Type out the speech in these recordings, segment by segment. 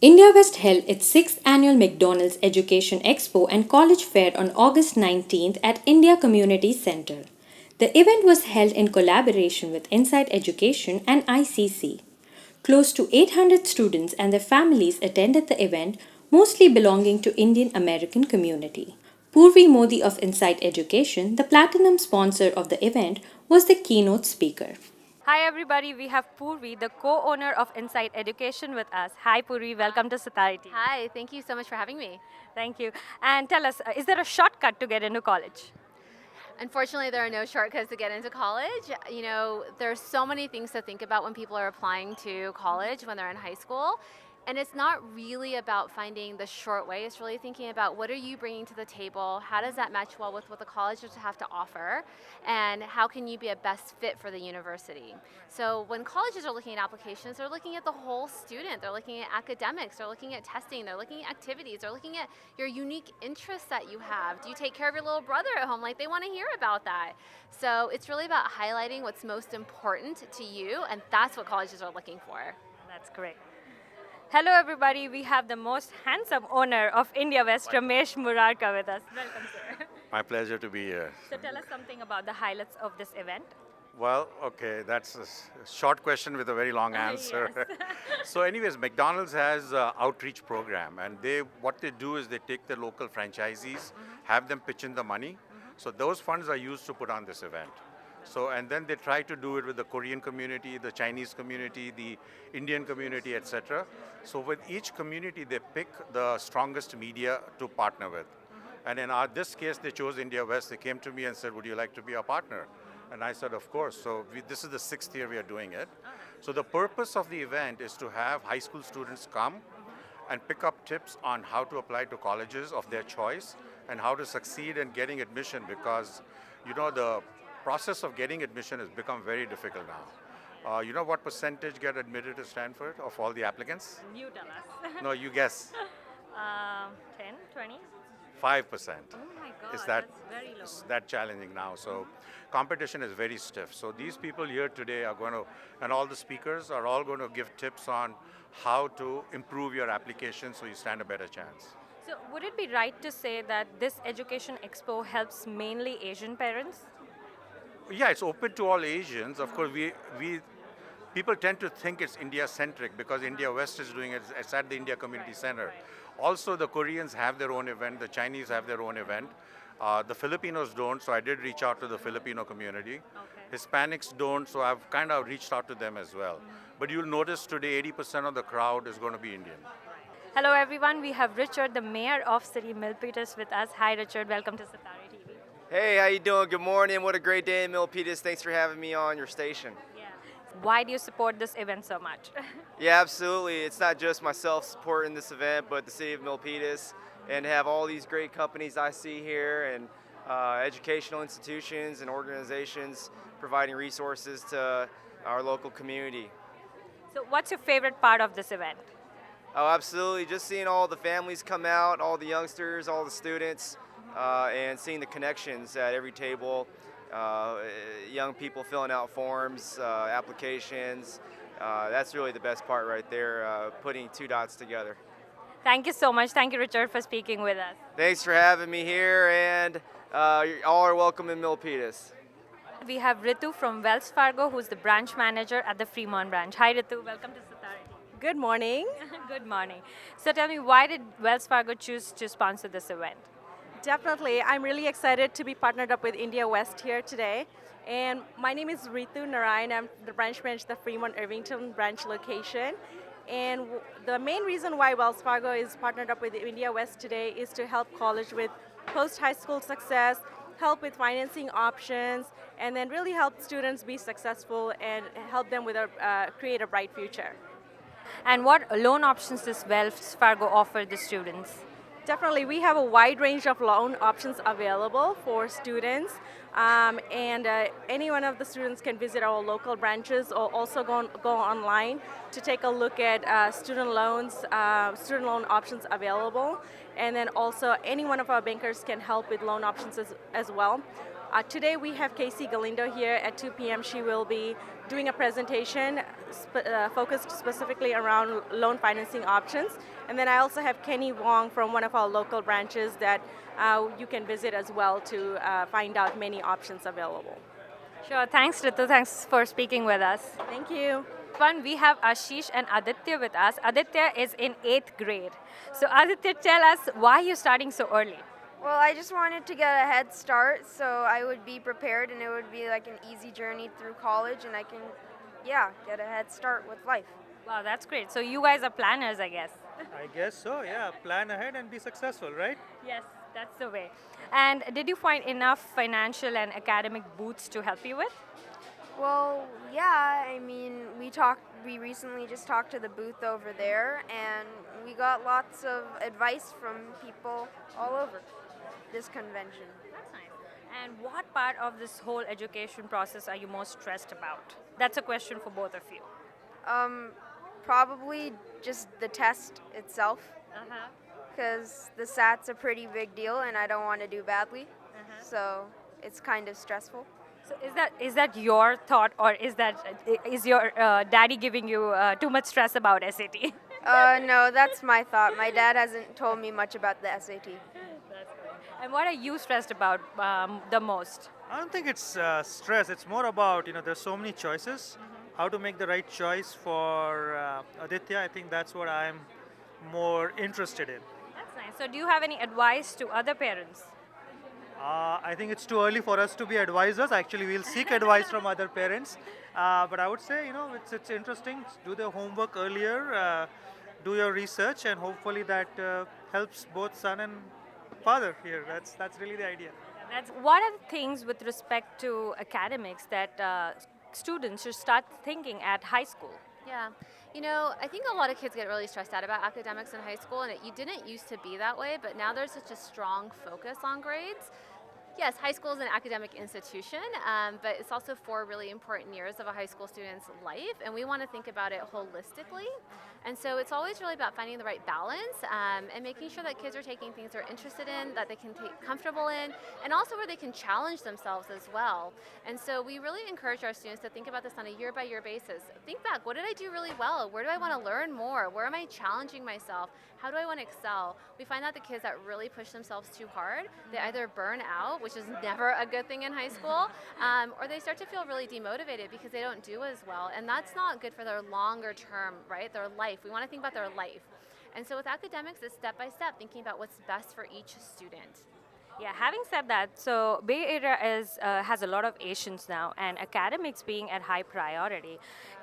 India West held its 6th annual McDonald's Education Expo and College Fair on August 19th at India Community Center. The event was held in collaboration with Insight Education and ICC. Close to 800 students and their families attended the event, mostly belonging to Indian American community. Purvi Modi of Insight Education, the platinum sponsor of the event, was the keynote speaker. Hi everybody, we have Purvi, the co-owner of Insight Education with us. Hi Purvi, welcome to Satari TV. Hi, thank you so much for having me. Thank you. And tell us, is there a shortcut to get into college? Unfortunately, there are no shortcuts to get into college. You know, there's so many things to think about when people are applying to college when they're in high school. And it's not really about finding the short way. It's really thinking about what are you bringing to the table? How does that match well with what the colleges have to offer? And how can you be a best fit for the university? So when colleges are looking at applications, they're looking at the whole student. They're looking at academics. They're looking at testing. They're looking at activities. They're looking at your unique interests that you have. Do you take care of your little brother at home? Like, they want to hear about that. So it's really about highlighting what's most important to you, and that's what colleges are looking for. That's great. Hello everybody, we have the most handsome owner of India West, Ramesh Murarka with us. Welcome sir. My pleasure to be here. So tell us something about the highlights of this event. Well, okay, that's a short question with a very long answer. Yes. So anyways, McDonald's has an outreach program, and what they do is they take the local franchisees, have them pitch in the money. So those funds are used to put on this event. So, and then they try to do it with the Korean community, the Chinese community, the Indian community, etc. So with each community, they pick the strongest media to partner with. And in this case, they chose India West. They came to me and said, would you like to be our partner? And I said, of course. So this is the 6th year we are doing it. So the purpose of the event is to have high school students come and pick up tips on how to apply to colleges of their choice and how to succeed in getting admission, because you know the process of getting admission has become very difficult now. You know what percentage get admitted to Stanford of all the applicants? You tell us. No, you guess. 10, 20? 5%. Oh my God, Is that, that's very low. is that challenging now? So competition is very stiff. So these people here today are going to, and all the speakers are all going to give tips on how to improve your application so you stand a better chance. So would it be right to say that this Education Expo helps mainly Asian parents? Yeah, it's open to all Asians. Of course, people tend to think it's India-centric because India West is doing it. It's at the India Community Center. Also, the Koreans have their own event. The Chinese have their own event. The Filipinos don't, so I did reach out to the Filipino community. Okay. Hispanics don't, so I've kind of reached out to them as well. But you'll notice today 80% of the crowd is going to be Indian. Hello everyone, we have Richard, the mayor of City Milpitas with us. Hi Richard, welcome to Satari TV. Hey, how you doing? Good morning. What a great day in Milpitas. Thanks for having me on your station. Yeah. Why do you support this event so much? Yeah, absolutely. It's not just myself supporting this event, but the city of Milpitas, and have all these great companies I see here, and educational institutions and organizations providing resources to our local community. So what's your favorite part of this event? Oh, absolutely. Just seeing all the families come out, all the youngsters, all the students, and seeing the connections at every table. Young people filling out forms, applications. That's really the best part right there, putting two dots together. Thank you so much. Thank you, Richard, for speaking with us. Thanks for having me here, and all are welcome in Milpitas. We have Ritu from Wells Fargo, who's the branch manager at the Fremont branch. Hi Ritu, welcome to Satari. Good morning. Good morning. So tell me, why did Wells Fargo choose to sponsor this event? Definitely. I'm really excited to be partnered up with India West here today. And my name is Ritu Narayan. I'm the branch manager at the Fremont Irvington branch location. And the main reason why Wells Fargo is partnered up with India West today is to help college with post-high school success, help with financing options, and then really help students be successful and help them with create a bright future. And what loan options does Wells Fargo offer the students? Definitely, we have a wide range of loan options available for students, and any one of the students can visit our local branches or also go online to take a look at student loan options available, and then also any one of our bankers can help with loan options as well. Today we have Casey Galindo here at 2 p.m. She will be doing a presentation focused specifically around loan financing options. And then I also have Kenny Wong from one of our local branches that you can visit as well to find out many options available. Sure, thanks Ritu, thanks for speaking with us. Thank you. One, we have Ashish and Aditya with us. Aditya is in 8th grade. So Aditya, tell us why you're starting so early. Well, I just wanted to get a head start so I would be prepared and it would be like an easy journey through college and I can, get a head start with life. Wow, that's great. So you guys are planners, I guess. I guess so, yeah. Plan ahead and be successful, right? Yes, that's the way. And did you find enough financial and academic boosts to help you with? Well, yeah, I mean, we recently just talked to the booth over there and we got lots of advice from people all over this convention. That's nice. And what part of this whole education process are you most stressed about? That's a question for both of you. Probably just the test itself Uh-huh. because the SAT's a pretty big deal and I don't want to do badly. Uh-huh. So it's kind of stressful. So is that your thought, or is your daddy giving you too much stress about SAT? No, that's my thought. My dad hasn't told me much about the SAT. And what are you stressed about the most? I don't think it's stress. It's more about, there's so many choices. How to make the right choice for Aditya, I think that's what I'm more interested in. That's nice. So do you have any advice to other parents? I think it's too early for us to be advisors. Actually, we'll seek advice from other parents. But I would say, it's interesting. Do the homework earlier, do your research, and hopefully that helps both son and father here. That's really the idea. What are the things with respect to academics that students should start thinking at high school? Yeah, I think a lot of kids get really stressed out about academics in high school, and you didn't used to be that way, but now there's such a strong focus on grades. Yes, high school is an academic institution, but it's also 4 really important years of a high school student's life, and we want to think about it holistically. And so it's always really about finding the right balance and making sure that kids are taking things they're interested in, that they can take comfortable in, and also where they can challenge themselves as well. And so we really encourage our students to think about this on a year-by-year basis. Think back, what did I do really well? Where do I want to learn more? Where am I challenging myself? How do I want to excel? We find that the kids that really push themselves too hard, they either burn out, which is never a good thing in high school, or they start to feel really demotivated because they don't do as well. And that's not good for their longer term, right? Their life. We want to think about their life. And so with academics, it's step by step, thinking about what's best for each student. Yeah, having said that, so Bay Area has a lot of Asians now, and academics being at high priority,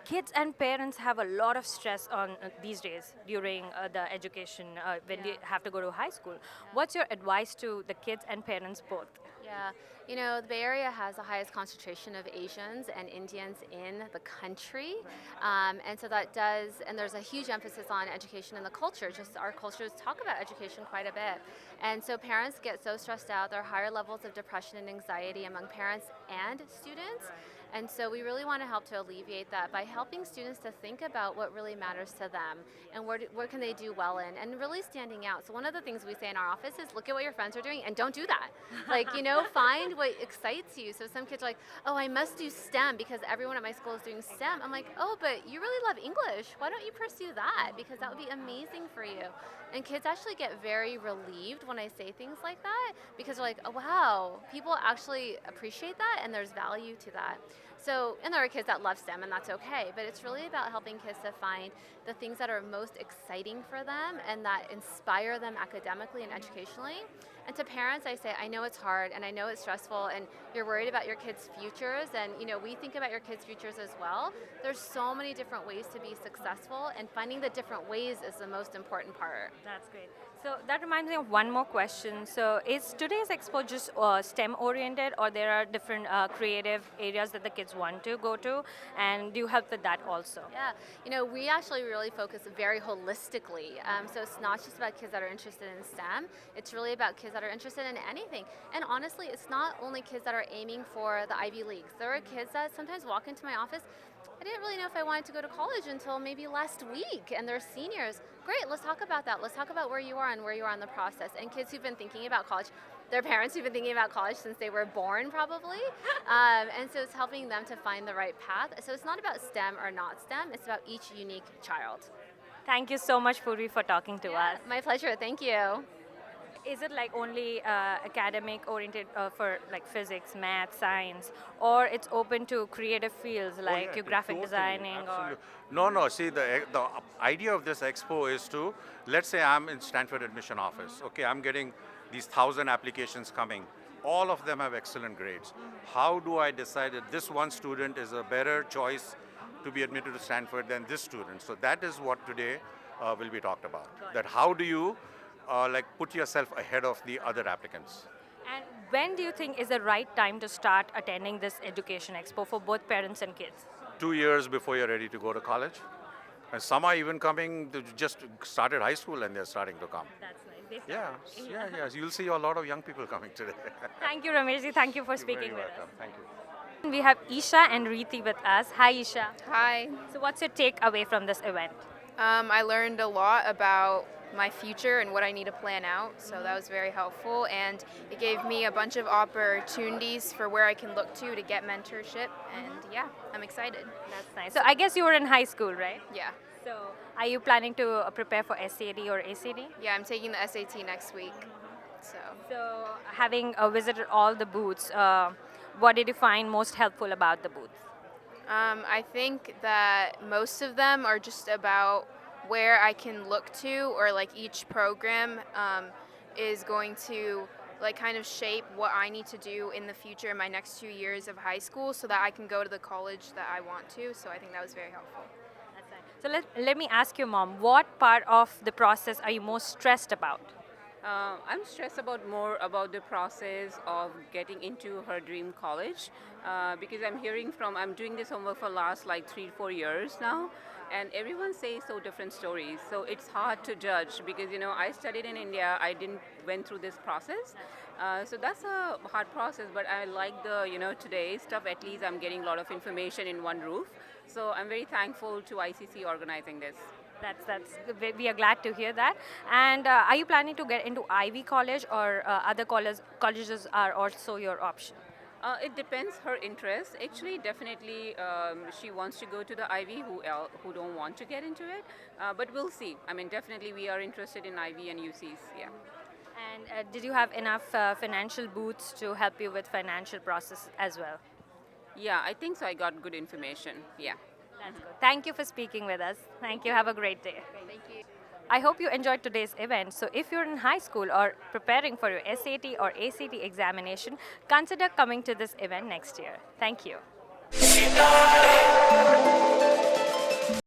kids and parents have a lot of stress on these days during the education when they have to go to high school. What's your advice to the kids and parents both? Yeah, the Bay Area has the highest concentration of Asians and Indians in the country. And so that does, and there's a huge emphasis on education and the culture. Just our cultures talk about education quite a bit. And so parents get so stressed out. There are higher levels of depression and anxiety among parents and students. And so we really want to help to alleviate that by helping students to think about what really matters to them and what can they do well in, and really standing out. So one of the things we say in our office is look at what your friends are doing and don't do that. Find what excites you. So some kids are like, oh, I must do STEM because everyone at my school is doing STEM. I'm like, oh, but you really love English. Why don't you pursue that? Because that would be amazing for you. And kids actually get very relieved when I say things like that because they're like, oh, wow, people actually appreciate that and there's value to that. So, and there are kids that love STEM, and that's okay, but it's really about helping kids to find the things that are most exciting for them and that inspire them academically and educationally. And to parents, I say, I know it's hard, and I know it's stressful, and you're worried about your kids' futures, and we think about your kids' futures as well. There's so many different ways to be successful, and finding the different ways is the most important part. That's great. So that reminds me of one more question. So is today's expo just STEM oriented, or there are different creative areas that the kids want to go to, and do you help with that also? Yeah, we actually really focus very holistically. So it's not just about kids that are interested in STEM, it's really about kids that are interested in anything. And honestly, it's not only kids that are aiming for the Ivy Leagues. There are kids that sometimes walk into my office, I didn't really know if I wanted to go to college until maybe last week, and they're seniors. Great, let's talk about that. Let's talk about where you are and where you are in the process. And kids who've been thinking about college, their parents who've been thinking about college since they were born, probably. And so it's helping them to find the right path. So it's not about STEM or not STEM, it's about each unique child. Thank you so much, Puri, for talking to us. My pleasure. Thank you. Is it like only academic oriented for like physics, math, science, or it's open to creative fields like yeah, your graphic totally, designing absolutely. or? No. See, the idea of this expo is to, let's say I'm in Stanford admission office. Okay, I'm getting these 1,000 applications coming. All of them have excellent grades. How do I decide that this one student is a better choice to be admitted to Stanford than this student? So that is what today will be talked about. That how do you like put yourself ahead of the other applicants? And when do you think is the right time to start attending this education expo for both parents and kids? 2 years before you're ready to go to college. And some are even coming, to just started high school and they're starting to come. That's nice. Yeah. You'll see a lot of young people coming today. Thank you, Rameshji. Thank you for You're speaking very with welcome. us. Thank you. We have Isha and Reeti with us. Hi, Isha. Hi. So, what's your takeaway from this event? I learned a lot about my future and what I need to plan out, so that was very helpful, and it gave me a bunch of opportunities for where I can look to get mentorship, and yeah, I'm excited. That's nice. So, I guess you were in high school, right? Yeah. So, are you planning to prepare for SAT or ACT? Yeah, I'm taking the SAT next week, so. So, having visited all the booths, what did you find most helpful about the booths? I think that most of them are just about where I can look to, or like each program is going to like kind of shape what I need to do in the future in my next 2 years of high school so that I can go to the college that I want to. So I think that was very helpful. That's nice. So let me ask you, Mom, what part of the process are you most stressed about? I'm stressed more about the process of getting into her dream college because I'm doing this homework for last like 3-4 years now, and everyone says so different stories. So it's hard to judge because I studied in India, I didn't went through this process. So that's a hard process, but I like the today's stuff. At least I'm getting a lot of information in one roof. So I'm very thankful to ICC organizing this. We are glad to hear that. And are you planning to get into Ivy College, or other colleges are also your option? It depends her interest. Actually, definitely, she wants to go to the Ivy. Who don't want to get into it? But we'll see. I mean, definitely, we are interested in Ivy and UCs. Yeah. And did you have enough financial booths to help you with financial process as well? Yeah, I think so. I got good information. Yeah. That's good. Thank you for speaking with us. Thank you. Have a great day. Thank you. I hope you enjoyed today's event. So if you're in high school or preparing for your SAT or ACT examination, consider coming to this event next year. Thank you.